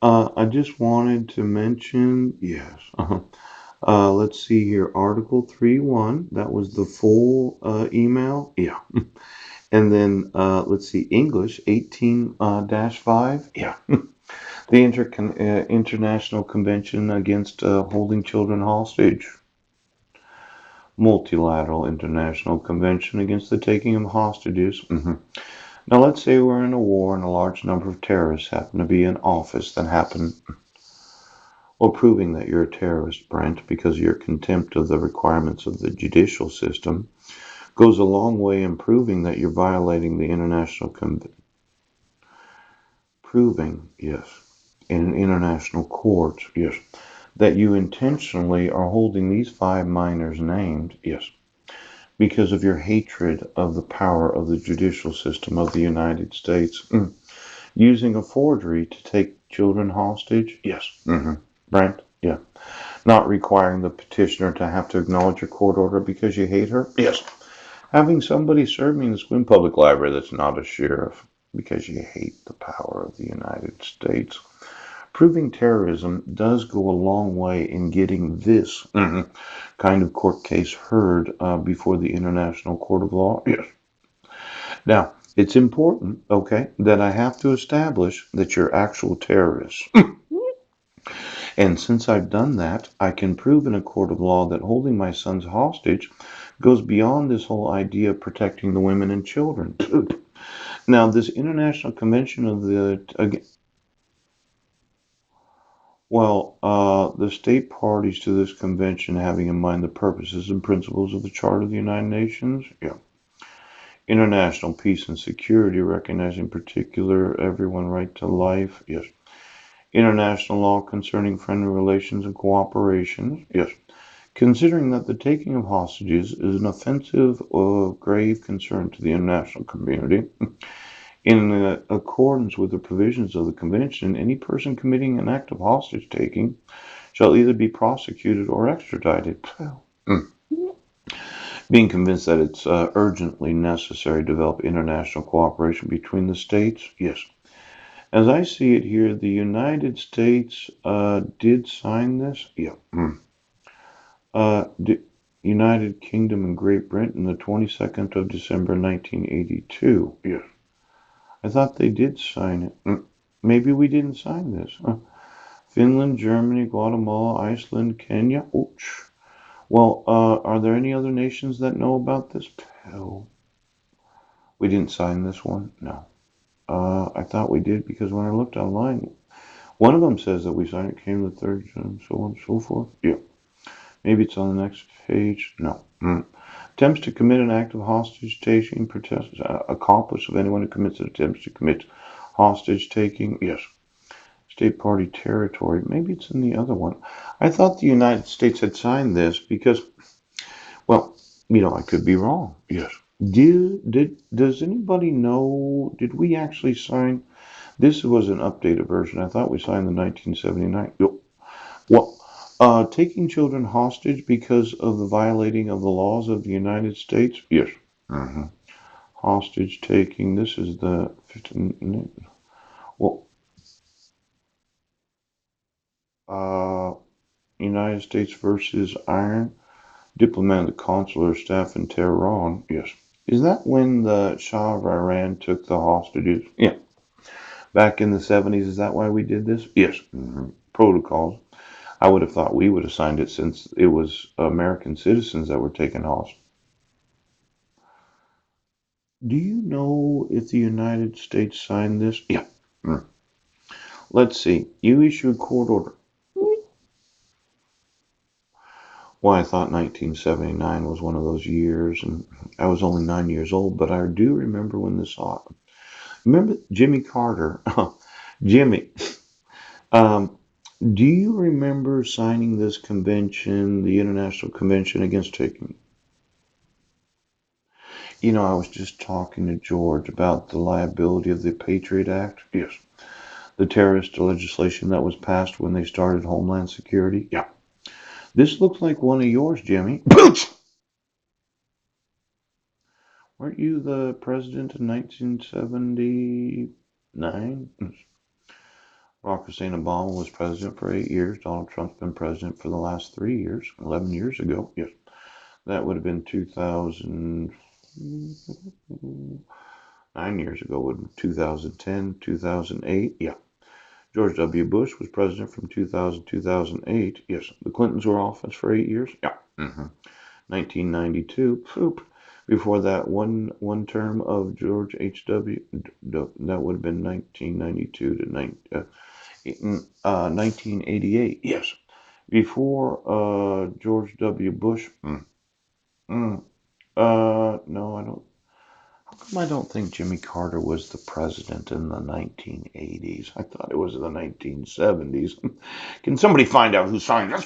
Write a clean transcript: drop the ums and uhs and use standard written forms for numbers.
I just wanted to mention, yes. Let's see here. Article 3.1, that was the full email. Yeah. And then let's see, English 18 dash 5. Yeah. The International Convention Against Holding Children Hostage. Multilateral International Convention Against the Taking of Hostages. Now, let's say we're in a war and a large number of terrorists happen to be in office that happen, or proving that you're a terrorist, Brent, because of your contempt of the requirements of the judicial system, goes a long way in proving that you're violating the international proving, yes, in an international court, yes, that you intentionally are holding these five minors named, yes, because of your hatred of the power of the judicial system of the United States, using a forgery to take children hostage, yes, Brent, yeah, not requiring the petitioner to have to acknowledge your court order because you hate her, yes, having somebody serve me in the Squim Public Library that's not a sheriff because you hate the power of the United States. Proving terrorism does go a long way in getting this kind of court case heard before the International Court of Law. Yes. Now, it's important, okay, that I have to establish that you're actual terrorists. And since I've done that, I can prove in a court of law that holding my sons hostage goes beyond this whole idea of protecting the women and children. Now, this International Convention of the state parties to this convention, having in mind the purposes and principles of the Charter of the United Nations, yeah. International peace and security, recognizing particular everyone right to life, yes. International law concerning friendly relations and cooperation, yes. Considering that the taking of hostages is an offensive of grave concern to the international community, in accordance with the provisions of the Convention, any person committing an act of hostage taking shall either be prosecuted or extradited. Being convinced that it's urgently necessary to develop international cooperation between the states, yes. As I see it here, the United States did sign this. Yeah. The United Kingdom and Great Britain, the 22nd of December, 1982. Yes. I thought they did sign it. Maybe we didn't sign this. Finland, Germany, Guatemala, Iceland, Kenya. Ouch. Well, are there any other nations that know about this? Hell, we didn't sign this one? No. I thought we did because when I looked online, one of them says that we signed it, came the third, and so on and so forth. Yeah. Maybe it's on the next page. No. Attempts to commit an act of hostage taking, protest, accomplice of anyone who commits attempts to commit hostage taking. Yes. State party territory. Maybe it's in the other one. I thought the United States had signed this because, well, I could be wrong. Yes. Does anybody know? Did we actually sign? This was an updated version. I thought we signed the 1979. Well, taking children hostage because of the violating of the laws of the United States? Yes. hmm Hostage taking. This is the 15. Well, uh, United States versus Iran. Diplomat, the consular staff in Tehran. Yes. Is that when the Shah of Iran took the hostages? Yeah. Back in the 70s, is that why we did this? Yes. Protocols. I would have thought we would have signed it since it was American citizens that were taken hostage. Do you know if the United States signed this? Yeah. Mm. Let's see. You issued court order. Well, I thought 1979 was one of those years, and I was only 9 years old, but I do remember when this happened. Remember Jimmy Carter? Jimmy. Um, do you remember signing this convention, the International Convention Against Taking? I was just talking to George about the liability of the Patriot Act. Yes. The terrorist legislation that was passed when they started Homeland Security. Yeah. This looks like one of yours, Jimmy. Weren't you the president in 1979? Barack Hussein Obama was president for 8 years. Donald Trump's been president for the last 3 years. 11 years ago. Yes. That would have been 2000. 9 years ago would have been 2010, 2008. Yeah. George W. Bush was president from 2000 2008. Yes. The Clintons were in office for 8 years. Yeah. 1992. Poop. Before that, one term of George H.W. That would have been 1992 to 1988. Yes. Before George W. Bush. No, I don't. How come I don't think Jimmy Carter was the president in the 1980s? I thought it was the 1970s. Can somebody find out who signed this?